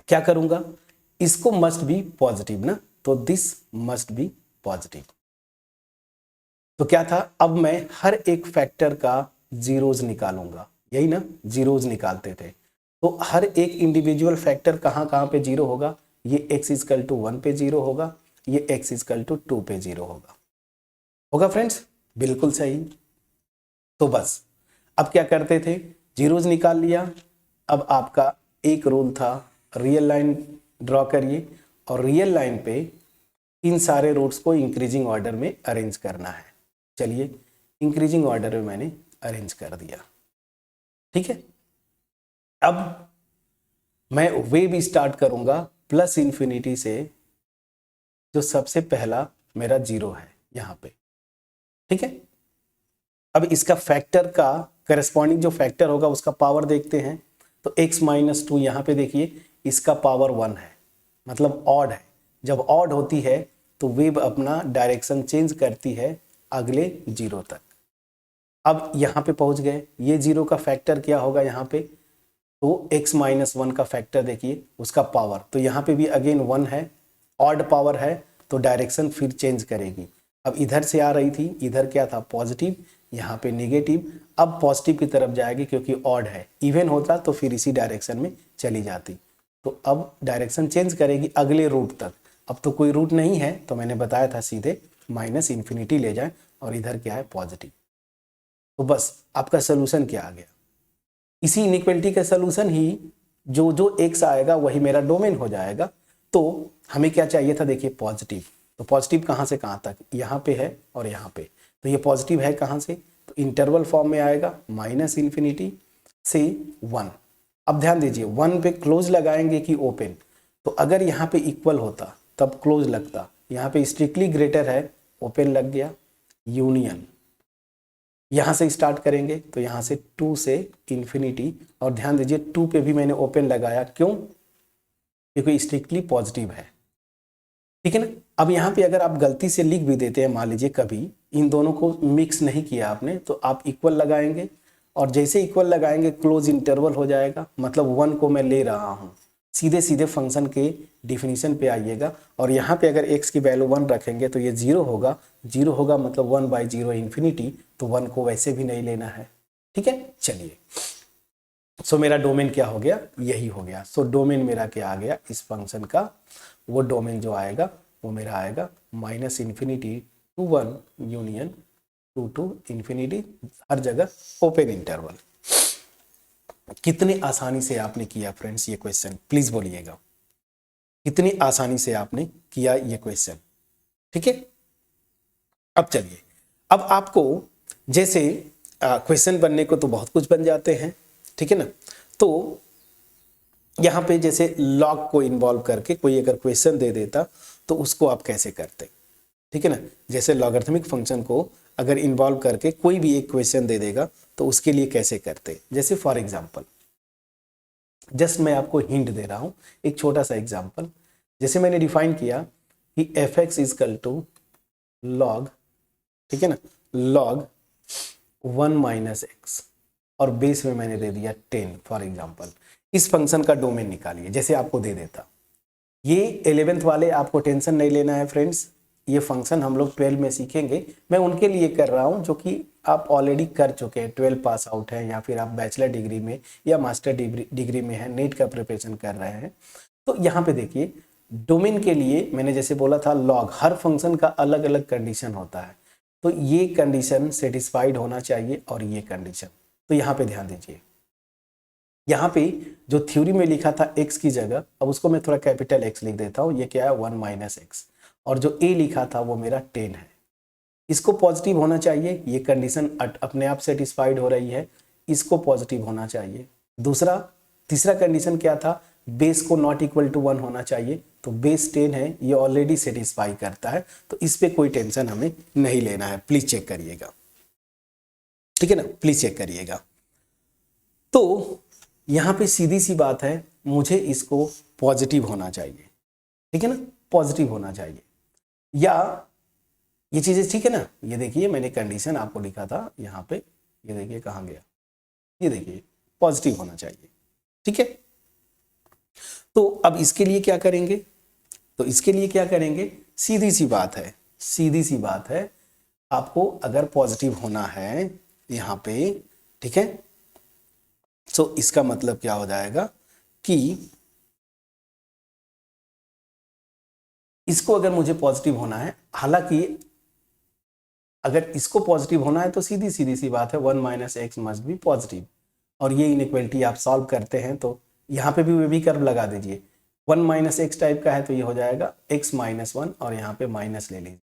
क्या करूंगा, इसको मस्ट बी पॉजिटिव ना, तो दिस मस्ट बी पॉजिटिव। तो क्या था? अब मैं हर एक फैक्टर का जीरोज निकालूंगा, यही ना, जीरोज निकालते थे। तो हर एक इंडिविजुअल फैक्टर कहाँ कहाँ पे जीरो होगा? ये x इक्वल टू 1 पे जीरो होगा, ये x इक्वल टू 2 पे जीरो होगा फ्रेंड्स? बिल्कुल सही। तो बस अब क्या करते थे? जीरोज निकाल लिया। अब आपका एक रूल था, रियल लाइन ड्रॉ करिए और रियल लाइन पे इन सारे रूट्स को इंक्रीजिंग ऑर्डर में अरेंज करना है। चलिए इंक्रीजिंग ऑर्डर में मैंने अरेंज कर दिया। ठीक है? अब मैं वेव स्टार्ट करूंगा प्लस इंफिनिटी से, जो सबसे पहला मेरा जीरो है यहां पे। ठीक है? अब इसका फैक्टर का करस्पॉन्डिंग जो फैक्टर होगा उसका पावर देखते हैं। तो x माइनस 2 यहाँ पे देखिए, इसका पावर 1 है, मतलब ऑड है। जब ऑड होती है तो वेव अपना डायरेक्शन चेंज करती है अगले जीरो तक। अब यहाँ पे पहुंच गए, ये 0 का फैक्टर क्या होगा यहाँ पे, तो x माइनस 1 का फैक्टर देखिए उसका पावर, तो यहाँ पे भी अगेन 1 है, ऑड पावर है, तो डायरेक्शन फिर चेंज करेगी। अब इधर से आ रही थी, इधर क्या था पॉजिटिव, यहाँ पे नेगेटिव, अब पॉजिटिव की तरफ जाएगी क्योंकि ऑड है, इवन होता तो फिर इसी डायरेक्शन में चली जाती। तो अब डायरेक्शन चेंज करेगी अगले रूट तक। अब तो कोई रूट नहीं है, तो मैंने बताया था सीधे माइनस इन्फिनिटी ले जाए, और इधर क्या है पॉजिटिव। तो बस आपका सोल्यूशन क्या आ गया, इसी इनइक्वलिटी का सोल्यूशन ही जो जो एक्स आएगा वही मेरा डोमेन हो जाएगा। तो हमें क्या चाहिए था, देखिए पॉजिटिव, तो पॉजिटिव कहाँ से कहाँ तक, यहाँ पे है और यहाँ पे, तो ये पॉजिटिव है कहाँ से, तो इंटरवल फॉर्म में आएगा माइनस इन्फिनिटी से 1। अब ध्यान दीजिए 1 पे क्लोज लगाएंगे कि ओपन, तो अगर यहाँ पे इक्वल होता तब क्लोज लगता, यहाँ पे स्ट्रिक्टली ग्रेटर है, ओपन लग गया, यूनियन। यहाँ से स्टार्ट करेंगे तो यहाँ से 2 से इन्फिनिटी, और ध्यान दीजिए 2 पे भी मैंने ओपन लगाया, क्यों, क्योंकि स्ट्रिक्टली पॉजिटिव है, ठीक है ना। अब यहाँ पे अगर आप गलती से लिख भी देते हैं, मान लीजिए कभी इन दोनों को मिक्स नहीं किया आपने, तो आप इक्वल लगाएंगे, और जैसे इक्वल लगाएंगे क्लोज इंटरवल हो जाएगा, मतलब 1 को मैं ले रहा हूँ, सीधे सीधे फंक्शन के डिफिनीशन पे आइएगा, और यहाँ पे अगर x की वैल्यू 1 रखेंगे तो ये 0 होगा, 0 होगा मतलब 1/0 इन्फिनिटी, तो 1 को वैसे भी नहीं लेना है, ठीक है। चलिए, सो मेरा डोमेन क्या हो गया, यही हो गया। सो डोमेन मेरा क्या आ गया इस फंक्शन का, वो डोमेन जो आएगा वो मेरा आएगा minus infinity to 1 union 2 to infinity, हर जगह ओपन इंटरवल। कितने आसानी से आपने किया फ्रेंड्स ये क्वेश्चन, प्लीज बोलिएगा, कितनी आसानी से आपने किया ये क्वेश्चन, ठीक है। अब चलिए, अब आपको जैसे क्वेश्चन बनने को तो बहुत कुछ बन जाते हैं, ठीक है ना। तो यहाँ पे जैसे लॉग को इन्वॉल्व करके कोई अगर क्वेश्चन दे देता तो उसको आप कैसे करते, ठीक है ना। जैसे लॉगरिथमिक फंक्शन को अगर इन्वॉल्व करके कोई भी एक क्वेश्चन दे देगा तो उसके लिए कैसे करते, जैसे फॉर एग्जांपल, जस्ट मैं आपको हिंट दे रहा हूं, एक छोटा सा एग्जांपल, जैसे मैंने डिफाइन किया कि f x equal to log, ठीक है ना, लॉग 1 माइनस एक्स, और बेस में मैंने दे दिया 10 फॉर एग्जांपल। इस फंक्शन का डोमेन निकालिए, जैसे आपको दे देता। ये 11th वाले आपको टेंशन नहीं लेना है फ्रेंड्स, ये फंक्शन हम लोग 12 में सीखेंगे, मैं उनके लिए कर रहा हूं जो कि आप ऑलरेडी कर चुके हैं, 12 पास आउट है, या फिर आप बैचलर डिग्री में या मास्टर डिग्री में है, नीट का प्रिपरेशन कर रहे हैं। तो यहाँ पे देखिए डोमेन के लिए मैंने जैसे बोला था लॉग, हर फंक्शन का अलग अलग कंडीशन होता है, तो ये कंडीशन सेटिस्फाइड होना चाहिए और ये कंडीशन। तो यहाँ पे ध्यान दीजिए, यहाँ पे जो थ्योरी में लिखा था x की जगह, अब उसको मैं थोड़ा कैपिटल X लिख देता हूँ, ये क्या है 1 माइनस एक्स, और जो a लिखा था वो मेरा 10 है, इसको पॉजिटिव होना चाहिए, ये कंडीशन अपने आप सेटिस्फाइड हो रही है, इसको पॉजिटिव होना चाहिए। तीसरा कंडीशन क्या था, बेस को नॉट इक्वल टू 1 होना चाहिए, तो बेस 10 है, ये ऑलरेडी सेटिस्फाई करता है, तो इस पे कोई टेंशन हमें नहीं लेना है, प्लीज चेक करिएगा, ठीक है ना, प्लीज चेक करिएगा। तो यहाँ पे सीधी सी बात है, मुझे इसको पॉजिटिव होना चाहिए, ठीक है ना, पॉजिटिव होना चाहिए, या ये चीजें ठीक है ना। ये देखिए मैंने कंडीशन आपको लिखा था यहाँ पे, ये देखिए कहाँ गया, ये देखिए पॉजिटिव होना चाहिए, ठीक है। तो अब इसके लिए क्या करेंगे, तो इसके लिए क्या करेंगे, सीधी सी बात है, सीधी सी बात है, आपको अगर पॉजिटिव होना है यहाँ पे, ठीक है, तो इसका मतलब क्या हो जाएगा कि इसको अगर मुझे पॉजिटिव होना है, हालांकि अगर इसको पॉजिटिव होना है तो सीधी सीधी सी बात है 1 minus x must be positive, और ये इनइक्वलिटी आप सॉल्व करते हैं तो यहाँ पे भी वे भी कर्व लगा दीजिए, 1 माइनस एक्स टाइप का है तो ये हो जाएगा x माइनस 1, और यहाँ पे माइनस ले लीजिए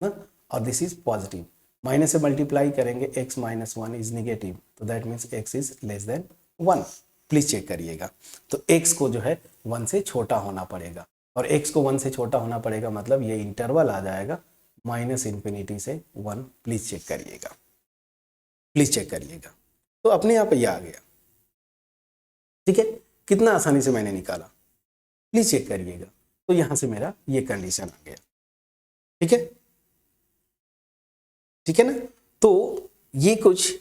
ना, और दिस इज पॉजिटिव, माइनस से मल्टीप्लाई करेंगे x माइनस 1 इज निगेटिव, तो that means x is less than 1, please check करिएगा। तो x को जो है 1 से छोटा होना पड़ेगा, और x को 1 से छोटा होना पड़ेगा मतलब ये इंटरवल आ जाएगा माइनस इन्फिनिटी से 1, प्लीज चेक करिएगा, प्लीज चेक करिएगा। तो अपने आप ये आ गया, ठीक है, कितना आसानी से मैंने निकाला, प्लीज चेक करिएगा। तो यहां से मेरा ये कंडीशन आ गया, ठीक है, ठीक है ना। तो ये कुछ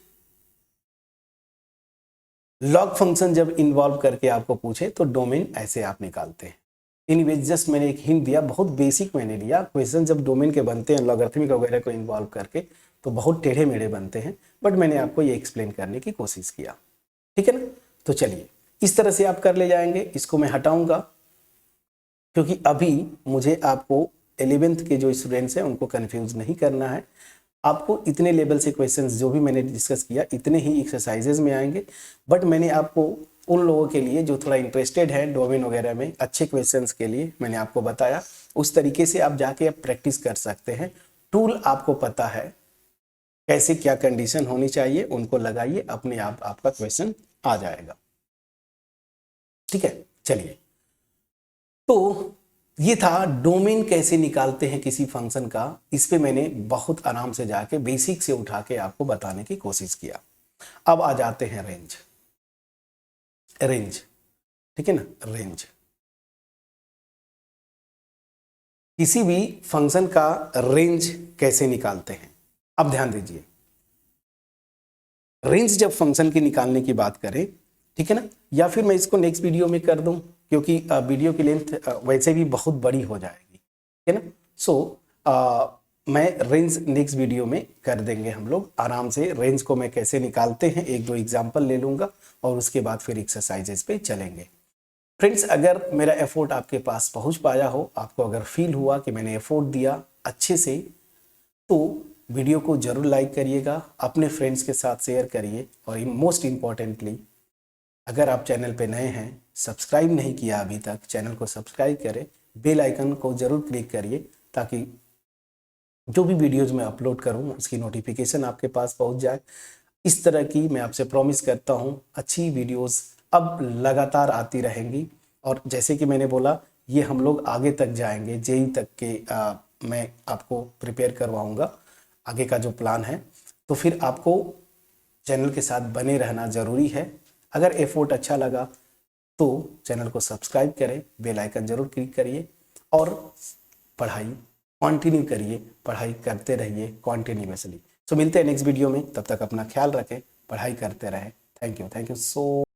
लॉग फंक्शन जब इन्वॉल्व करके आपको पूछे तो डोमेन ऐसे आप निकालते हैं। एनीवेज जस्ट मैंने एक हिंट दिया, बहुत बेसिक मैंने दिया। क्वेश्चन जब डोमेन के बनते हैं लॉगरिथमिक वगैरह को इन्वॉल्व करके तो बहुत टेढ़े मेढ़े बनते हैं, बट मैंने आपको ये एक्सप्लेन करने की कोशिश किया, ठीक है ना। तो चलिए इस तरह से आप कर ले जाएंगे। इसको मैं हटाऊंगा क्योंकि अभी मुझे आपको 11th के जो स्टूडेंट्स हैं उनको कंफ्यूज नहीं करना है। आपको इतने लेवल से क्वेश्चंस जो भी मैंने डिस्कस किया इतने ही एक्सरसाइजेज में आएंगे, बट मैंने आपको उन लोगों के लिए जो थोड़ा इंटरेस्टेड है डोमेन वगैरह में अच्छे क्वेश्चंस के लिए मैंने आपको बताया, उस तरीके से आप जाके आप प्रैक्टिस कर सकते हैं। टूल आपको पता है कैसे क्या कंडीशन होनी चाहिए, उनको लगाइए, अपने आप आपका क्वेश्चन आ जाएगा, ठीक है। चलिए, तो ये था डोमेन कैसे निकालते हैं किसी फंक्शन का। इस पे मैंने बहुत आराम से जाके बेसिक से उठा के आपको बताने की कोशिश किया। अब आ जाते हैं रेंज। रेंज, ठीक है ना, रेंज किसी भी फंक्शन का रेंज कैसे निकालते हैं। अब ध्यान दीजिए, रेंज जब फंक्शन की निकालने की बात करें, ठीक है ना, या फिर मैं इसको नेक्स्ट वीडियो में कर दूं क्योंकि वीडियो की लेंथ वैसे भी बहुत बड़ी हो जाएगी, है ना। सो मैं रेंज नेक्स्ट वीडियो में कर देंगे हम लोग आराम से। रेंज को मैं कैसे निकालते हैं एक दो एग्जांपल ले लूंगा और उसके बाद फिर एक्सरसाइजेस पे चलेंगे। फ्रेंड्स, अगर मेरा एफर्ट आपके पास पहुंच पाया हो, आपको अगर फील हुआ कि मैंने एफर्ट दिया अच्छे से, तो वीडियो को जरूर लाइक करिएगा, अपने फ्रेंड्स के साथ शेयर करिए, और मोस्ट इम्पॉर्टेंटली अगर आप चैनल पे नए हैं, सब्सक्राइब नहीं किया अभी तक, चैनल को सब्सक्राइब करें, बेल आइकन को जरूर क्लिक करिए ताकि जो भी वीडियोज मैं अपलोड करूं उसकी नोटिफिकेशन आपके पास पहुंच जाए। इस तरह की मैं आपसे प्रॉमिस करता हूं अच्छी वीडियोस अब लगातार आती रहेंगी। और जैसे कि मैंने बोला, ये हम लोग आगे तक जाएंगे, जेई तक के मैं आपको प्रिपेयर करवाऊंगा आगे का जो प्लान है। तो फिर आपको चैनल के साथ बने रहना ज़रूरी है। अगर एफर्ट अच्छा लगा तो चैनल को सब्सक्राइब करें, बेल आइकन जरूर क्लिक करिए और पढ़ाई कंटिन्यू करिए, पढ़ाई करते रहिए कॉन्टिन्यूसली। सो मिलते हैं नेक्स्ट वीडियो में, तब तक अपना ख्याल रखें, पढ़ाई करते रहें। Thank you so